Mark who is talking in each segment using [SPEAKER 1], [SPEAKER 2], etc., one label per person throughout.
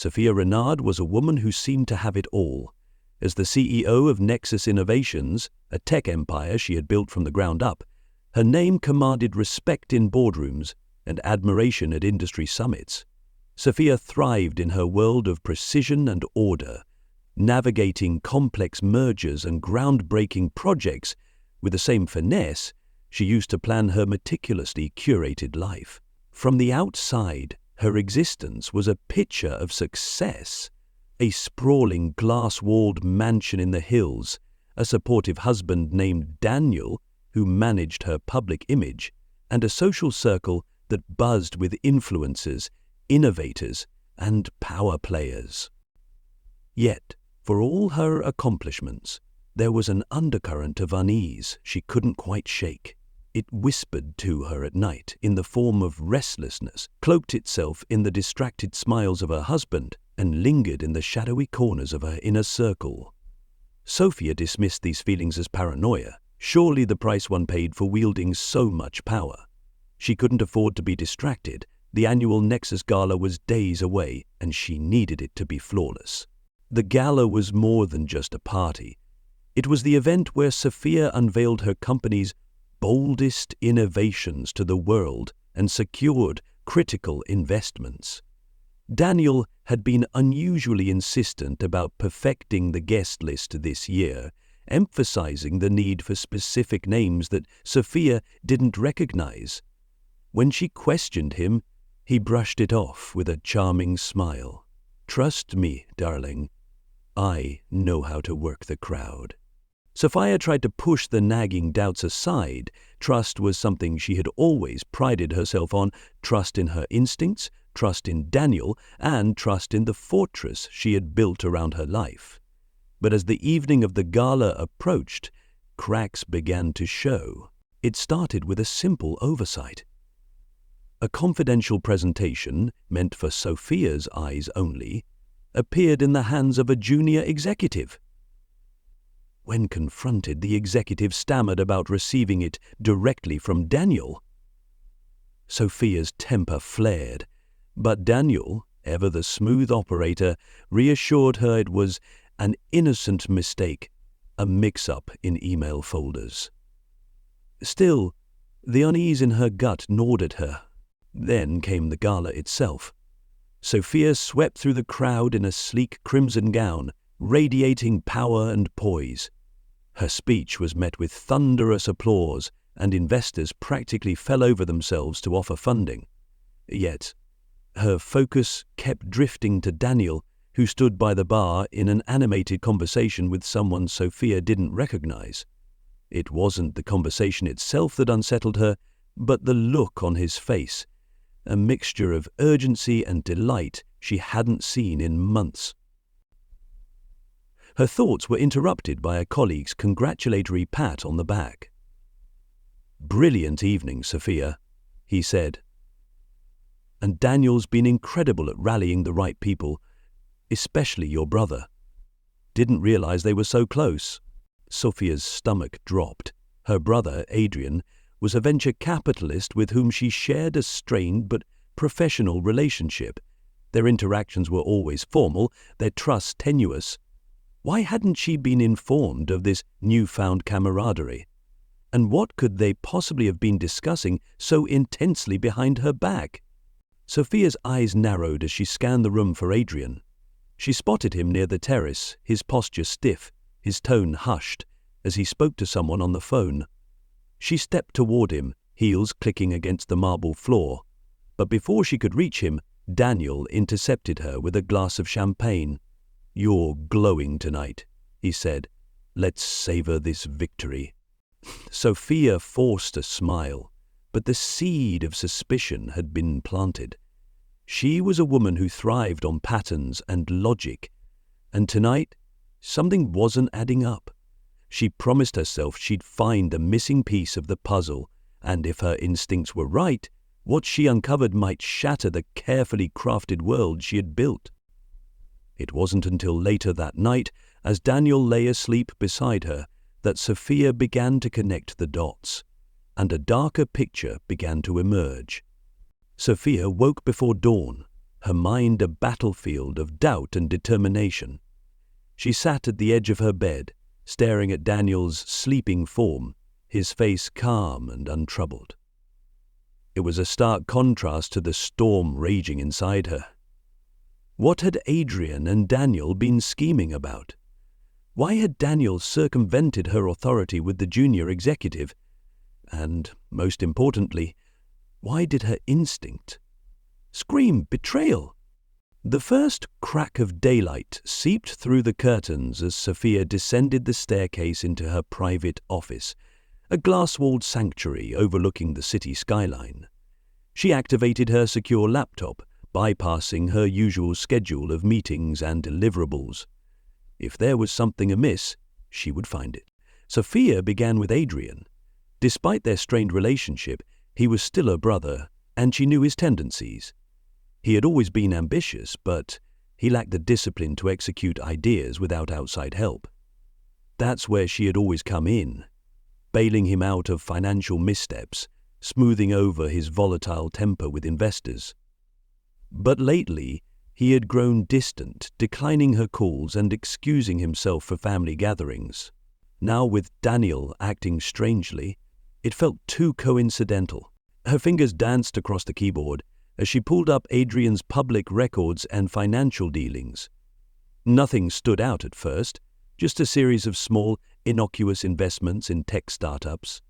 [SPEAKER 1] Sophia Renard was a woman who seemed to have it all. As the CEO of Nexus Innovations, a tech empire she had built from the ground up, her name commanded respect in boardrooms and admiration at industry summits. Sophia thrived in her world of precision and order, navigating complex mergers and groundbreaking projects with the same finesse she used to plan her meticulously curated life. From the outside, her existence was a picture of success. A sprawling glass-walled mansion in the hills, a supportive husband named Daniel who managed her public image, and a social circle that buzzed with influencers, innovators, and power players. Yet, for all her accomplishments, there was an undercurrent of unease she couldn't quite shake. It whispered to her at night in the form of restlessness, cloaked itself in the distracted smiles of her husband, and lingered in the shadowy corners of her inner circle. Sophia dismissed these feelings as paranoia, surely the price one paid for wielding so much power. She couldn't afford to be distracted. The annual Nexus Gala was days away, and she needed it to be flawless. The gala was more than just a party. It was the event where Sophia unveiled her company's boldest innovations to the world and secured critical investments. Daniel had been unusually insistent about perfecting the guest list this year, emphasizing the need for specific names that Sophia didn't recognize. When she questioned him, he brushed it off with a charming smile. "Trust me, darling. I know how to work the crowd." Sophia tried to push the nagging doubts aside. Trust was something she had always prided herself on. Trust in her instincts, trust in Daniel, and trust in the fortress she had built around her life. But as the evening of the gala approached, cracks began to show. It started with a simple oversight. A confidential presentation, meant for Sophia's eyes only, appeared in the hands of a junior executive. When confronted, the executive stammered about receiving it directly from Daniel. Sophia's temper flared, but Daniel, ever the smooth operator, reassured her it was an innocent mistake, a mix-up in email folders. Still, the unease in her gut gnawed at her. Then came the gala itself. Sophia swept through the crowd in a sleek crimson gown, radiating power and poise. Her speech was met with thunderous applause, and investors practically fell over themselves to offer funding. Yet, her focus kept drifting to Daniel, who stood by the bar in an animated conversation with someone Sophia didn't recognize. It wasn't the conversation itself that unsettled her, but the look on his face, a mixture of urgency and delight she hadn't seen in months. Her thoughts were interrupted by a colleague's congratulatory pat on the back. "Brilliant evening, Sophia," he said. "And Daniel's been incredible at rallying the right people, especially your brother. Didn't realize they were so close." Sophia's stomach dropped. Her brother, Adrian, was a venture capitalist with whom she shared a strained but professional relationship. Their interactions were always formal, their trust tenuous. Why hadn't she been informed of this newfound camaraderie? And what could they possibly have been discussing so intensely behind her back? Sophia's eyes narrowed as she scanned the room for Adrian. She spotted him near the terrace, his posture stiff, his tone hushed, as he spoke to someone on the phone. She stepped toward him, heels clicking against the marble floor. But before she could reach him, Daniel intercepted her with a glass of champagne. "You're glowing tonight," he said. "Let's savor this victory." Sophia forced a smile, but the seed of suspicion had been planted. She was a woman who thrived on patterns and logic, and tonight something wasn't adding up. She promised herself she'd find the missing piece of the puzzle, and if her instincts were right, what she uncovered might shatter the carefully crafted world she had built. It wasn't until later that night, as Daniel lay asleep beside her, that Sophia began to connect the dots, and a darker picture began to emerge. Sophia woke before dawn, her mind a battlefield of doubt and determination. She sat at the edge of her bed, staring at Daniel's sleeping form, his face calm and untroubled. It was a stark contrast to the storm raging inside her. What had Adrian and Daniel been scheming about? Why had Daniel circumvented her authority with the junior executive? And, most importantly, why did her instinct scream betrayal? The first crack of daylight seeped through the curtains as Sophia descended the staircase into her private office, a glass-walled sanctuary overlooking the city skyline. She activated her secure laptop, bypassing her usual schedule of meetings and deliverables. If there was something amiss, she would find it. Sophia began with Adrian. Despite their strained relationship, he was still her brother, and she knew his tendencies. He had always been ambitious, but he lacked the discipline to execute ideas without outside help. That's where she had always come in, bailing him out of financial missteps, smoothing over his volatile temper with investors. But lately, he had grown distant, declining her calls and excusing himself for family gatherings. Now, with Daniel acting strangely, it felt too coincidental. Her fingers danced across the keyboard as she pulled up Adrian's public records and financial dealings. Nothing stood out at first, just a series of small, innocuous investments in tech startups.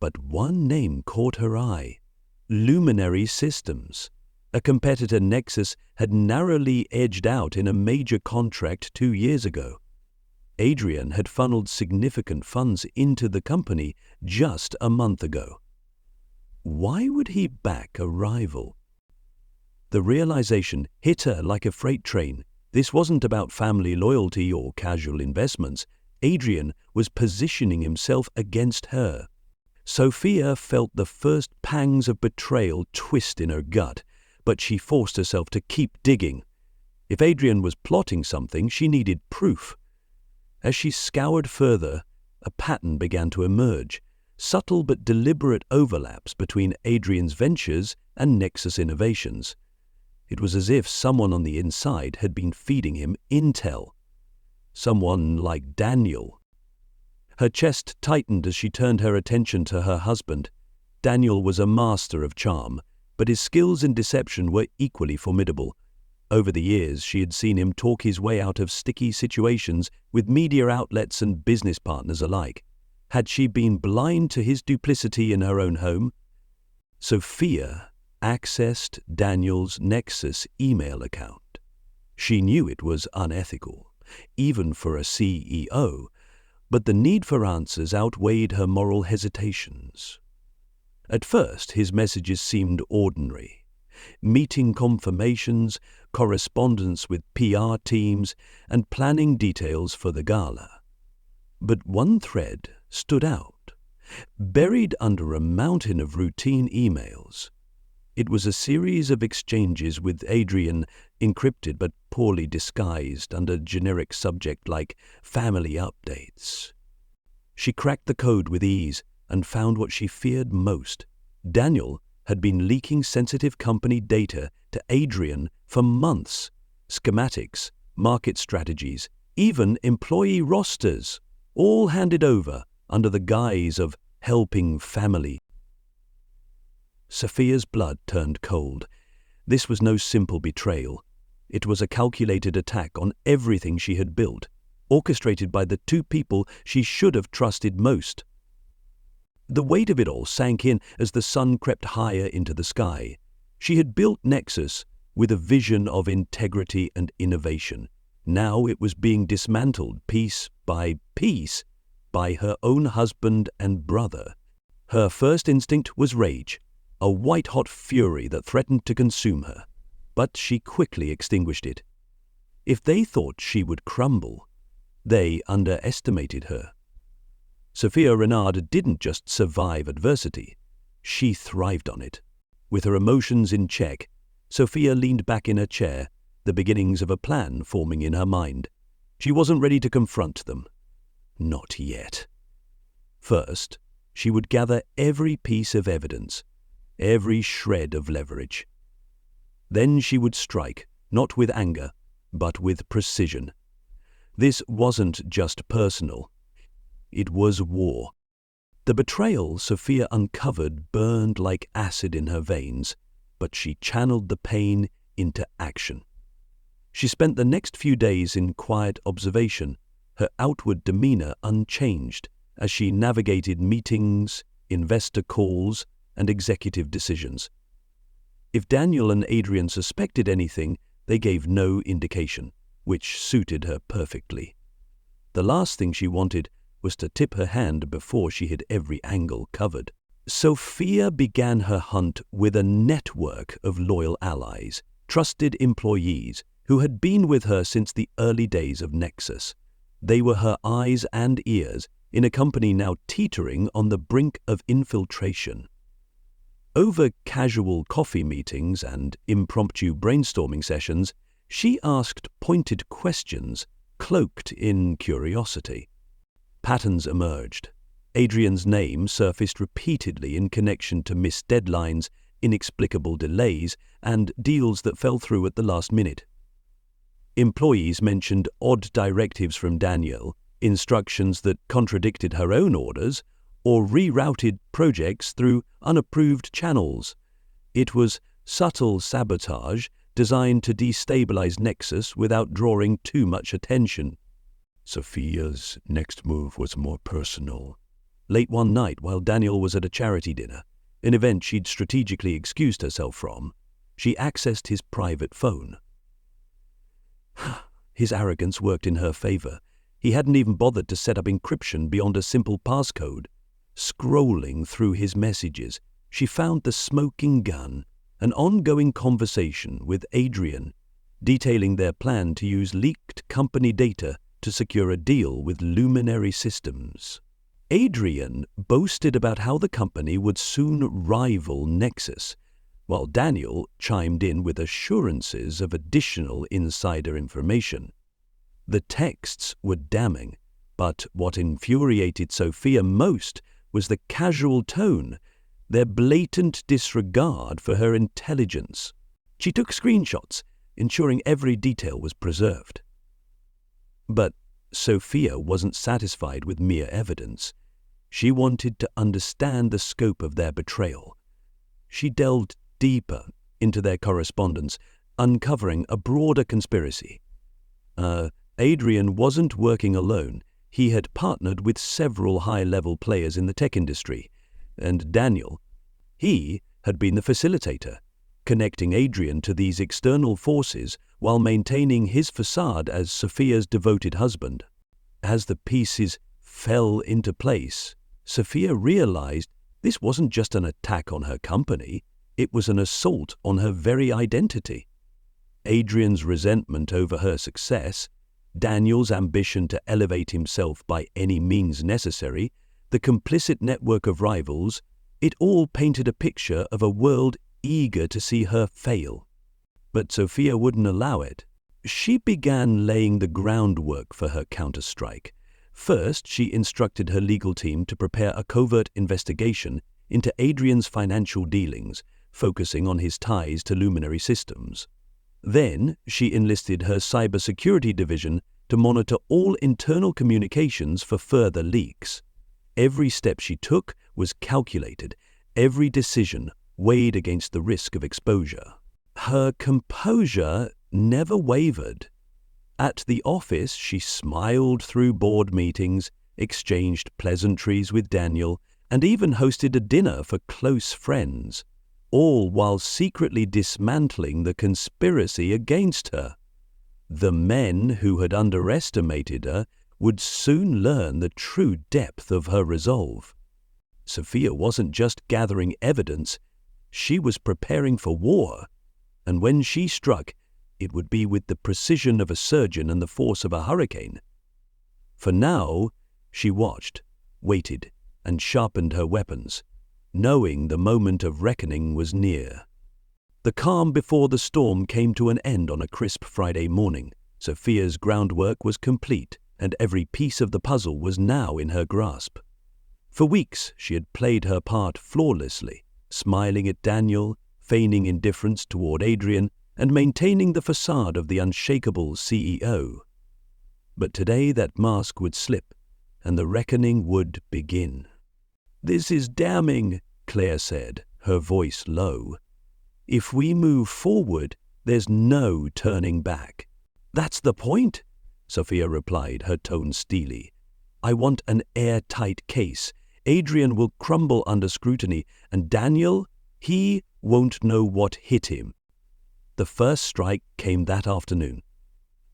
[SPEAKER 1] But one name caught her eye: Luminary Systems. A competitor Nexus had narrowly edged out in a major contract 2 years ago. Adrian had funneled significant funds into the company just a month ago. Why would he back a rival? The realization hit her like a freight train. This wasn't about family loyalty or casual investments. Adrian was positioning himself against her. Sophia felt the first pangs of betrayal twist in her gut, but she forced herself to keep digging. If Adrian was plotting something, she needed proof. As she scoured further, a pattern began to emerge. Subtle but deliberate overlaps between Adrian's ventures and Nexus Innovations. It was as if someone on the inside had been feeding him intel. Someone like Daniel. Her chest tightened as she turned her attention to her husband. Daniel was a master of charm, but his skills in deception were equally formidable. Over the years, she had seen him talk his way out of sticky situations with media outlets and business partners alike. Had she been blind to his duplicity in her own home? Sophia accessed Daniel's Nexus email account. She knew it was unethical, even for a CEO, but the need for answers outweighed her moral hesitations. At first, his messages seemed ordinary. Meeting confirmations, correspondence with PR teams, and planning details for the gala. But one thread stood out, buried under a mountain of routine emails. It was a series of exchanges with Adrian, encrypted but poorly disguised under generic subject like family updates. She cracked the code with ease and found what she feared most. Daniel had been leaking sensitive company data to Adrian for months. Schematics, market strategies, even employee rosters, all handed over under the guise of helping family. Sophia's blood turned cold. This was no simple betrayal. It was a calculated attack on everything she had built, orchestrated by the two people she should have trusted most. The weight of it all sank in as the sun crept higher into the sky. She had built Nexus with a vision of integrity and innovation. Now it was being dismantled piece by piece by her own husband and brother. Her first instinct was rage, a white-hot fury that threatened to consume her. But she quickly extinguished it. If they thought she would crumble, they underestimated her. Sophia Renard didn't just survive adversity, she thrived on it. With her emotions in check, Sophia leaned back in her chair, the beginnings of a plan forming in her mind. She wasn't ready to confront them. Not yet. First, she would gather every piece of evidence, every shred of leverage. Then she would strike, not with anger, but with precision. This wasn't just personal. It was war. The betrayal Sophia uncovered burned like acid in her veins, but she channeled the pain into action. She spent the next few days in quiet observation, her outward demeanor unchanged as she navigated meetings, investor calls, and executive decisions. If Daniel and Adrian suspected anything, they gave no indication, which suited her perfectly. The last thing she wanted was to tip her hand before she had every angle covered. Sophia began her hunt with a network of loyal allies, trusted employees who had been with her since the early days of Nexus. They were her eyes and ears in a company now teetering on the brink of infiltration. Over casual coffee meetings and impromptu brainstorming sessions, she asked pointed questions cloaked in curiosity. Patterns emerged. Adrian's name surfaced repeatedly in connection to missed deadlines, inexplicable delays, and deals that fell through at the last minute. Employees mentioned odd directives from Daniel, instructions that contradicted her own orders, or rerouted projects through unapproved channels. It was subtle sabotage designed to destabilize Nexus without drawing too much attention. Sophia's next move was more personal. Late one night, while Daniel was at a charity dinner, an event she'd strategically excused herself from, she accessed his private phone. His arrogance worked in her favor. He hadn't even bothered to set up encryption beyond a simple passcode. Scrolling through his messages, she found the smoking gun, an ongoing conversation with Adrian, detailing their plan to use leaked company data to secure a deal with Luminary Systems. Adrian boasted about how the company would soon rival Nexus, while Daniel chimed in with assurances of additional insider information. The texts were damning, but what infuriated Sophia most was the casual tone, their blatant disregard for her intelligence. She took screenshots, ensuring every detail was preserved. But Sophia wasn't satisfied with mere evidence. She wanted to understand the scope of their betrayal. She delved deeper into their correspondence, uncovering a broader conspiracy. Adrian wasn't working alone. He had partnered with several high-level players in the tech industry, and Daniel, he had been the facilitator, connecting Adrian to these external forces while maintaining his facade as Sophia's devoted husband. As the pieces fell into place, Sophia realized this wasn't just an attack on her company, it was an assault on her very identity. Adrian's resentment over her success, Daniel's ambition to elevate himself by any means necessary, the complicit network of rivals, it all painted a picture of a world eager to see her fail. But Sophia wouldn't allow it. She began laying the groundwork for her counterstrike. First, she instructed her legal team to prepare a covert investigation into Adrian's financial dealings, focusing on his ties to Luminary Systems. Then, she enlisted her cybersecurity division to monitor all internal communications for further leaks. Every step she took was calculated, every decision weighed against the risk of exposure. Her composure never wavered. At the office, she smiled through board meetings, exchanged pleasantries with Daniel, and even hosted a dinner for close friends, all while secretly dismantling the conspiracy against her. The men who had underestimated her would soon learn the true depth of her resolve. Sophia wasn't just gathering evidence, she was preparing for war, and when she struck, it would be with the precision of a surgeon and the force of a hurricane. For now, she watched, waited, and sharpened her weapons, knowing the moment of reckoning was near. The calm before the storm came to an end on a crisp Friday morning. Sophia's groundwork was complete, and every piece of the puzzle was now in her grasp. For weeks, she had played her part flawlessly, smiling at Daniel, feigning indifference toward Adrian, and maintaining the facade of the unshakable CEO. But today that mask would slip, and the reckoning would begin. "This is damning," Claire said, her voice low. "If we move forward, there's no turning back." "That's the point," Sophia replied, her tone steely. "I want an airtight case. Adrian will crumble under scrutiny, and Daniel, he won't know what hit him." The first strike came that afternoon.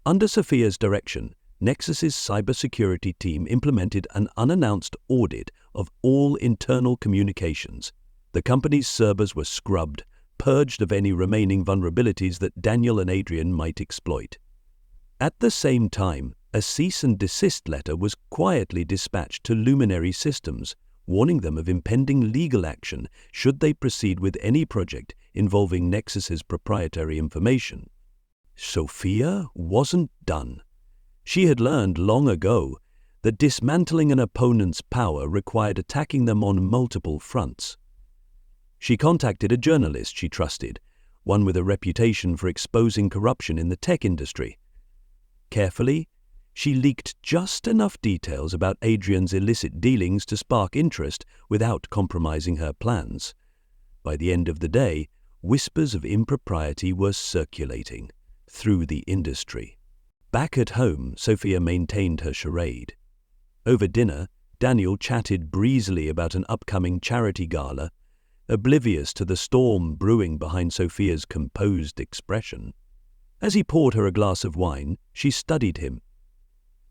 [SPEAKER 1] Under Sophia's direction, Nexus's cybersecurity team implemented an unannounced audit of all internal communications. The company's servers were scrubbed, purged of any remaining vulnerabilities that Daniel and Adrian might exploit. At the same time, a cease and desist letter was quietly dispatched to Luminary Systems, warning them of impending legal action should they proceed with any project involving Nexus's proprietary information. Sophia wasn't done. She had learned long ago that dismantling an opponent's power required attacking them on multiple fronts. She contacted a journalist she trusted, one with a reputation for exposing corruption in the tech industry. Carefully, she leaked just enough details about Adrian's illicit dealings to spark interest without compromising her plans. By the end of the day, whispers of impropriety were circulating through the industry. Back at home, Sophia maintained her charade. Over dinner, Daniel chatted breezily about an upcoming charity gala, oblivious to the storm brewing behind Sophia's composed expression. As he poured her a glass of wine, she studied him.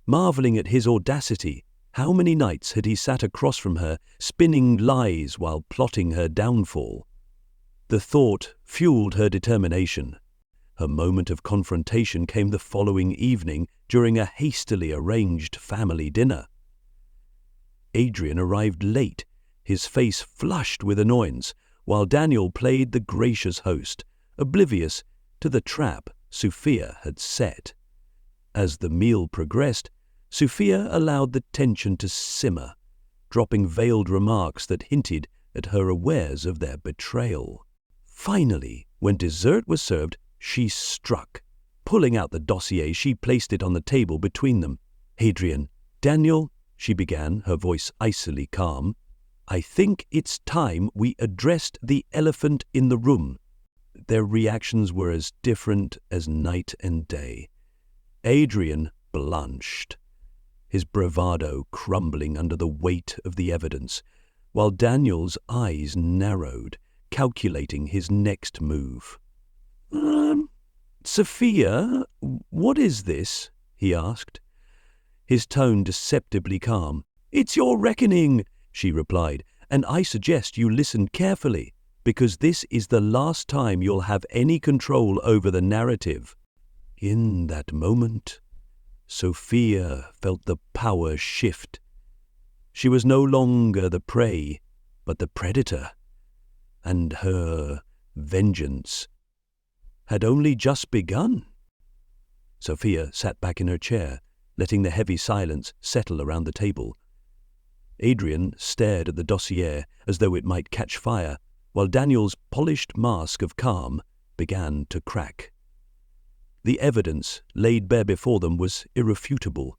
[SPEAKER 1] Marveling at his audacity, how many nights had he sat across from her, spinning lies while plotting her downfall? The thought fueled her determination. Her moment of confrontation came the following evening during a hastily arranged family dinner. Adrian arrived late, his face flushed with annoyance, while Daniel played the gracious host, oblivious to the trap Sophia had set. As the meal progressed, Sophia allowed the tension to simmer, dropping veiled remarks that hinted at her awares of their betrayal. Finally, when dessert was served, she struck. Pulling out the dossier, she placed it on the table between them. "Adrian, Daniel," she began, her voice icily calm, "I think it's time we addressed the elephant in the room." Their reactions were as different as night and day. Adrian blanched, his bravado crumbling under the weight of the evidence, while Daniel's eyes narrowed, calculating his next move. "Sophia, what is this?" he asked, his tone deceptively calm. "It's your reckoning," she replied, "and I suggest you listen carefully, because this is the last time you'll have any control over the narrative." In that moment, Sophia felt the power shift. She was no longer the prey, but the predator, and her vengeance had only just begun. Sophia sat back in her chair, letting the heavy silence settle around the table. Adrian stared at the dossier as though it might catch fire, while Daniel's polished mask of calm began to crack. The evidence laid bare before them was irrefutable,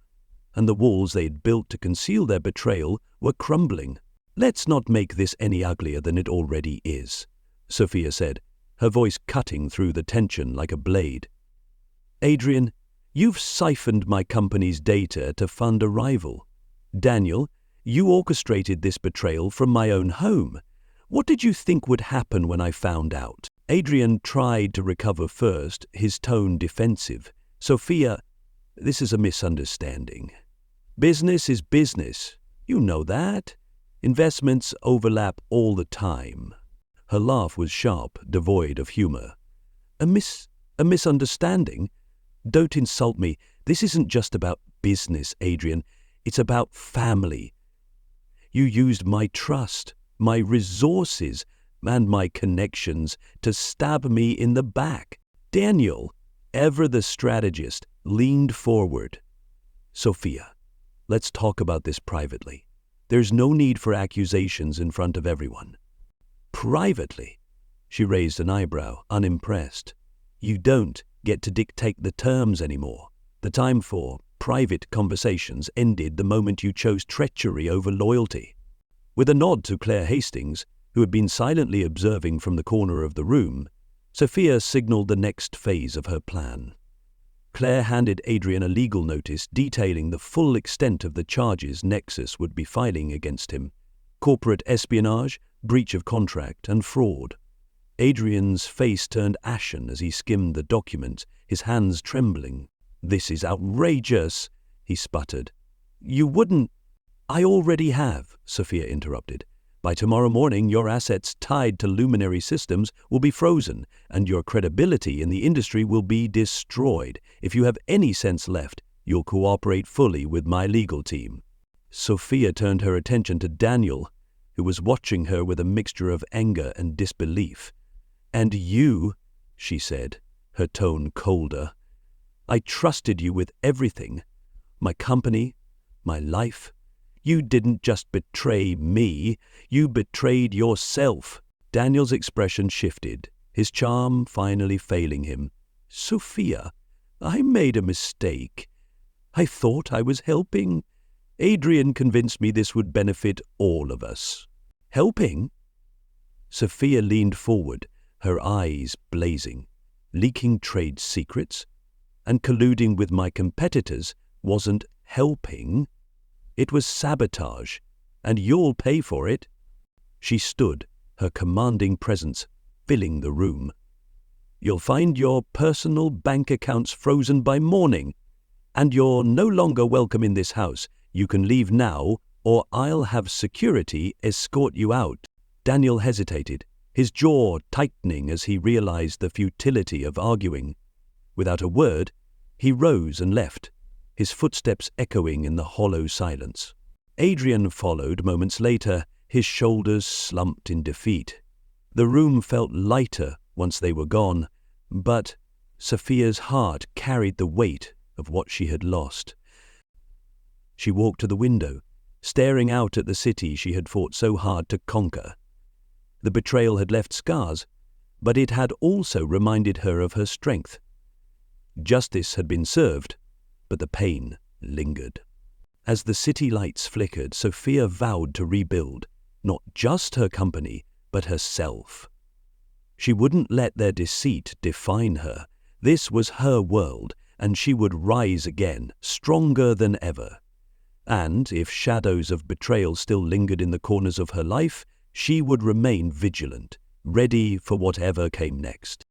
[SPEAKER 1] and the walls they had built to conceal their betrayal were crumbling. "Let's not make this any uglier than it already is," Sophia said, her voice cutting through the tension like a blade. "Adrian, you've siphoned my company's data to fund a rival. Daniel, you orchestrated this betrayal from my own home. What did you think would happen when I found out?" Adrian tried to recover first, his tone defensive. "Sophia, this is a misunderstanding. Business is business. You know that. Investments overlap all the time." Her laugh was sharp, devoid of humor. A misunderstanding? Don't insult me. This isn't just about business, Adrian. It's about family. You used my trust, my resources, and my connections to stab me in the back. Daniel, ever the strategist, leaned forward. "Sophia, let's talk about this privately. There's no need for accusations in front of everyone." "Privately?" She raised an eyebrow, unimpressed. You don't get to dictate the terms anymore. The time for private conversations ended the moment you chose treachery over loyalty. With a nod to Claire Hastings, who had been silently observing from the corner of the room, Sophia signaled the next phase of her plan. Claire handed Adrian a legal notice detailing the full extent of the charges Nexus would be filing against him: corporate espionage, breach of contract, and fraud. Adrian's face turned ashen as he skimmed the document, his hands trembling. "This is outrageous," he sputtered. "You wouldn't—" "I already have," Sophia interrupted. "By tomorrow morning, your assets tied to Luminary Systems will be frozen, and your credibility in the industry will be destroyed. If you have any sense left, you'll cooperate fully with my legal team." Sophia turned her attention to Daniel, who was watching her with a mixture of anger and disbelief. "And you," she said, her tone colder. "I trusted you with everything. My company, my life. You didn't just betray me, you betrayed yourself." Daniel's expression shifted, his charm finally failing him. "Sophia, I made a mistake. I thought I was helping. Adrian convinced me this would benefit all of us." "Helping?" Sophia leaned forward, her eyes blazing. "Leaking trade secrets and colluding with my competitors wasn't helping. It was sabotage, and you'll pay for it." She stood, her commanding presence filling the room. "You'll find your personal bank accounts frozen by morning, and you're no longer welcome in this house. You can leave now, or I'll have security escort you out." Daniel hesitated, his jaw tightening as he realized the futility of arguing. Without a word, he rose and left, his footsteps echoing in the hollow silence. Adrian followed moments later, his shoulders slumped in defeat. The room felt lighter once they were gone, but Sophia's heart carried the weight of what she had lost. She walked to the window, staring out at the city she had fought so hard to conquer. The betrayal had left scars, but it had also reminded her of her strength. Justice had been served, but the pain lingered. As the city lights flickered, Sophia vowed to rebuild, not just her company, but herself. She wouldn't let their deceit define her. This was her world, and she would rise again, stronger than ever. And if shadows of betrayal still lingered in the corners of her life, she would remain vigilant, ready for whatever came next.